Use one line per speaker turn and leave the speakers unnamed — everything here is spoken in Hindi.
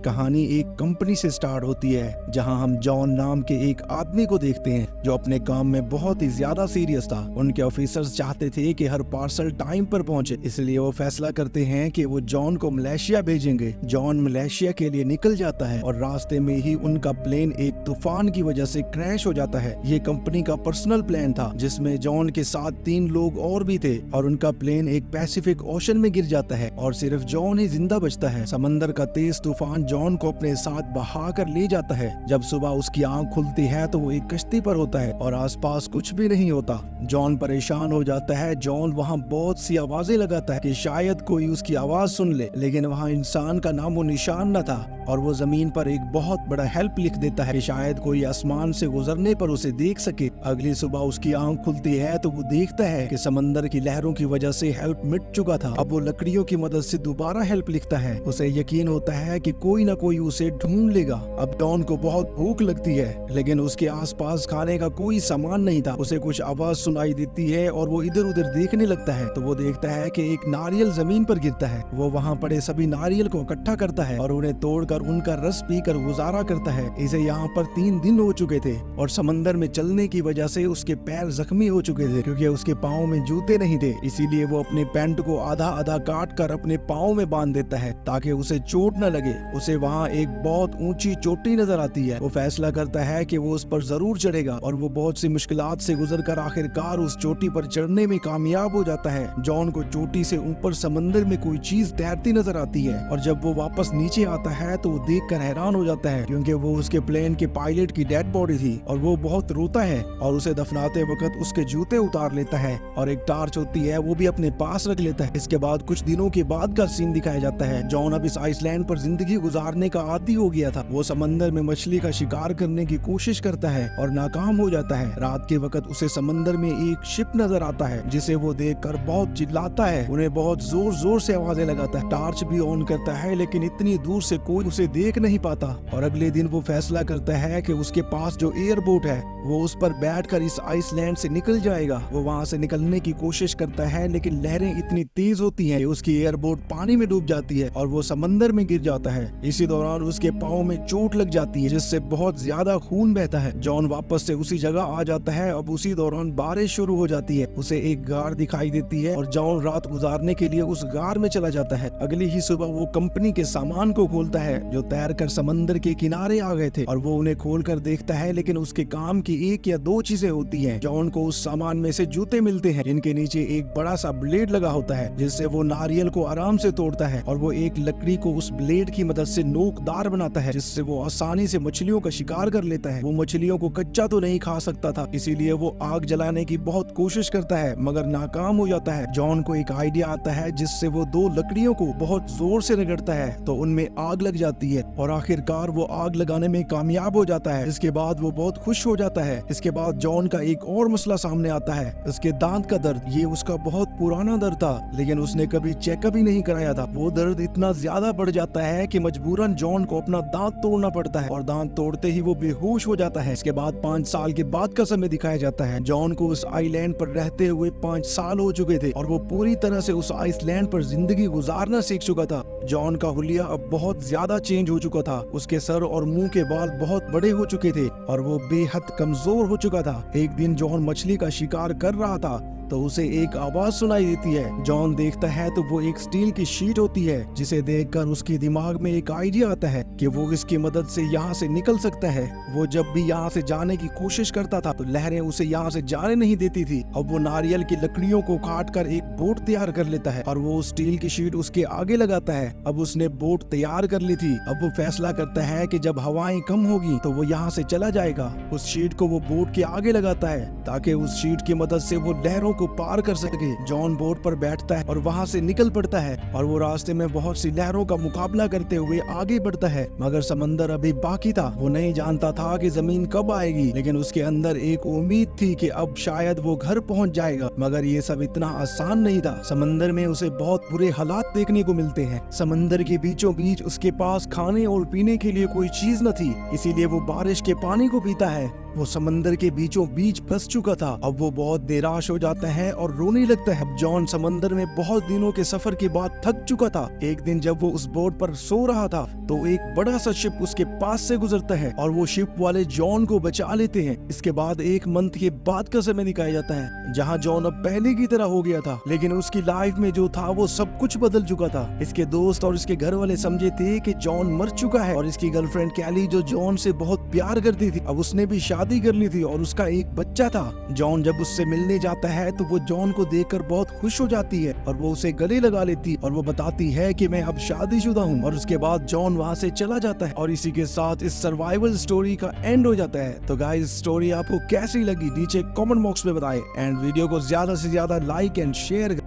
कहानी एक कंपनी से स्टार्ट होती है जहां हम जॉन नाम के एक आदमी को देखते हैं जो अपने काम में बहुत ही ज्यादा सीरियस था। उनके ऑफिसर्स चाहते थे कि हर पार्सल टाइम पर पहुंचे, इसलिए वो फैसला करते हैं कि वो जॉन को मलेशिया भेजेंगे। जॉन मलेशिया के लिए निकल जाता है और रास्ते में ही उनका प्लेन एक तूफान की वजह से क्रैश हो जाता है। ये कंपनी का पर्सनल प्लेन था जिसमें जॉन के साथ 3 लोग और भी थे और उनका प्लेन एक पैसिफिक ओशन में गिर जाता है और सिर्फ जॉन ही जिंदा बचता है। समंदर का तेज तूफान जॉन को अपने साथ बहा कर ले जाता है। जब सुबह उसकी आंख खुलती है तो वो एक कश्ती पर होता है और आसपास कुछ भी नहीं होता। जॉन परेशान हो जाता है। जॉन वहाँ बहुत सी आवाजें लगाता है कि शायद कोई उसकी आवाज सुन ले, लेकिन वहाँ इंसान का नामो निशान न था और वो जमीन पर एक बहुत बड़ा हेल्प लिख देता है कि शायद कोई आसमान से गुजरने पर उसे देख सके। अगली सुबह उसकी आंख खुलती है तो वो देखता है कि समंदर की लहरों की वजह से हेल्प मिट चुका था। अब वो लकड़ियों की मदद से दोबारा हेल्प लिखता है। उसे यकीन होता है कि कोई ना कोई उसे ढूंढ लेगा। अब जॉन को बहुत भूख लगती है, लेकिन उसके आसपास खाने का कोई सामान नहीं था। उसे कुछ आवाज सुनाई देती है और वो इधर उधर देखने लगता है तो वो देखता है कि एक नारियल जमीन पर गिरता है। वो वहाँ पड़े सभी नारियल को इकट्ठा करता है और उन्हें तोड़कर उनका रस पीकर गुजारा करता है। इसे यहाँ पर 3 दिन हो चुके थे और समंदर में चलने की वजह से उसके पैर जख्मी हो चुके थे क्योंकि उसके पाँव में जूते नहीं थे। इसीलिए वो अपने पैंट को आधा आधा काट कर अपने पाँव में बांध देता है ताकि उसे चोट न लगे। उसे वहाँ एक बहुत ऊंची चोटी नजर आती है। वो फैसला करता है कि वो उस पर जरूर चढ़ेगा और वो बहुत सी मुश्किलात से गुजरकर आखिरकार उस चोटी पर चढ़ने में कामयाब हो जाता है। जॉन को चोटी से ऊपर समंदर में कोई चीज तैरती नजर आती है और जब वो वापस नीचे आता है तो वो देखकर हैरान हो जाता है क्योंकि वो उसके प्लेन के पायलट की डेड बॉडी थी और वो बहुत रोता है और उसे दफनाते वक्त उसके जूते उतार लेता है और एक टार्च होती है वो भी अपने पास रख लेता है। इसके बाद कुछ दिनों के बाद का सीन दिखाया जाता है। जॉन अब इस आइसलैंड पर जिंदगी गुजारने का आदी हो गया था। वो समंदर में मछली का शिकार करने की कोशिश करता है और नाकाम हो जाता है। रात के वक्त उसे समंदर में एक शिप नजर आता है जिसे वो देखकर बहुत चिल्लाता है। उन्हें बहुत जोर जोर से आवाजें लगाता है। टार्च भी ऑन करता है लेकिन इतनी दूर से कोई उसे देख नहीं पाता और अगले दिन वो फैसला करता है कि उसके पास जो एयरबोट है वो उस पर बैठकर इस आइसलैंड से निकल जाएगा। वो वहाँ से निकलने की कोशिश करता है लेकिन लहरें इतनी तेज होती हैं कि उसकी एयरबोट पानी में डूब जाती है और वो समंदर में गिर जाता है। इसी दौरान उसके पाँव में चोट लग जाती है जिससे बहुत ज्यादा खून बहता है। जॉन वापस से उसी जगह आ जाता है। अब उसी दौरान बारिश शुरू हो जाती है। उसे एक गार दिखाई देती है और जॉन रात गुजारने के लिए उस गार में चला जाता है। अगली ही सुबह वो कंपनी के सामान को खोलता है जो तैरकर समंदर के किनारे आ गए थे और वो उन्हें खोलकर देखता है, लेकिन उसके काम की 1 या 2 चीजें होती हैं। जॉन को उस सामान में से जूते मिलते हैं जिनके नीचे एक बड़ा सा ब्लेड लगा होता है जिससे वो नारियल को आराम से तोड़ता है और वो एक लकड़ी को उस ब्लेड की मदद से नोकदार बनाता है जिससे वो आसानी से मछलियों का शिकार कर लेता है। वो मछलियों को कच्चा तो नहीं खा सकता था, इसीलिए वो आग जलाने की बहुत कोशिश करता है मगर नाकाम हो जाता है। जॉन को एक आइडिया आता है जिससे वो 2 लकड़ियों को बहुत जोर से रगड़ता है तो उनमें आग लग जाती है और आखिरकार वो आग लगाने में कामयाब हो जाता है। इसके बाद वो बहुत खुश हो जाता है। इसके बाद जॉन का एक और मसला सामने आता है, उसके दांत का दर्द। ये उसका बहुत पुराना दर्द था लेकिन उसने कभी चेकअप ही नहीं कराया था। वो दर्द इतना ज्यादा बढ़ जाता है कि मजबूरन जॉन को अपना दांत तोड़ना पड़ता है और दांत तोड़ते ही वो बेहोश हो जाता है। इसके बाद 5 साल के बाद का समय दिखाया जाता है। जॉन को उस आइलैंड पर रहते हुए 5 साल हो चुके थे और वो पूरी तरह से उस आइसलैंड पर जिंदगी गुजारना सीख चुका था। जॉन का हुलिया अब बहुत ज्यादा चेंज हो चुका था। उसके सर और मुंह के बाल बहुत बड़े हो चुके थे और वो बेहद कमजोर हो चुका था। एक दिन जॉन मछली का शिकार कर रहा था तो उसे एक आवाज सुनाई देती है। जॉन देखता है तो वो एक स्टील की शीट होती है जिसे देखकर उसके दिमाग में एक आइडिया आता है कि वो इसकी मदद से यहाँ से निकल सकता है। वो जब भी यहाँ से जाने की कोशिश करता था तो लहरें उसे यहाँ से जाने नहीं देती थी। अब वो नारियल की लकड़ियों को काट कर एक बोट तैयार कर लेता है और वो स्टील की शीट उसके आगे लगाता है। अब उसने बोट तैयार कर ली थी। अब वो फैसला करता है कि जब हवाएं कम होगी तो वो यहाँ से चला जाएगा। उस शीट को वो बोट के आगे लगाता है ताकि उस शीट की मदद से वो लहरों को पार कर सके। जॉन बोट पर बैठता है और वहाँ से निकल पड़ता है और वो रास्ते में बहुत सी लहरों का मुकाबला करते हुए आगे बढ़ता है मगर समंदर अभी बाकी था। वो नहीं जानता था कि जमीन कब आएगी, लेकिन उसके अंदर एक उम्मीद थी कि अब शायद वो घर पहुँच जाएगा। मगर ये सब इतना आसान नहीं था। समंदर में उसे बहुत बुरे हालात देखने को मिलते हैं। समंदर के बीचों बीच उसके पास खाने और पीने के लिए कोई चीज न थी, इसीलिए वो बारिश के पानी को पीता है। वो समंदर के बीचों बीच फंस चुका था। अब वो बहुत निराश हो जाता है और रोने लगता है। अब जॉन समंदर में बहुत दिनों के सफर के बाद थक चुका था। एक दिन जब वो उस बोट पर सो रहा था तो एक बड़ा सा शिप उसके पास से गुजरता है और वो शिप वाले जॉन को बचा लेते हैं। इसके बाद एक मंथ के बाद का समय दिखाया जाता है जहाँ जॉन अब पहले की तरह हो गया था, लेकिन उसकी लाइफ में जो था वो सब कुछ बदल चुका था। इसके दोस्त और इसके घर वाले समझे थे कि जॉन मर चुका है और इसकी गर्लफ्रेंड कैली जो जॉन से बहुत प्यार करती थी, अब उसने भी शादी कर ली थी और उसका एक बच्चा था। जॉन जब उससे मिलने जाता है तो वो जॉन को देखकर बहुत खुश हो जाती है और वो उसे गले लगा लेती और वो बताती है कि मैं अब शादीशुदा हूँ। और उसके बाद जॉन वहाँ से चला जाता है और इसी के साथ इस सर्वाइवल स्टोरी का एंड हो जाता है। तो गाइस, स्टोरी आपको कैसी लगी नीचे कमेंट बॉक्स में बताएं एंड वीडियो को ज्यादा से ज्यादा लाइक एंड शेयर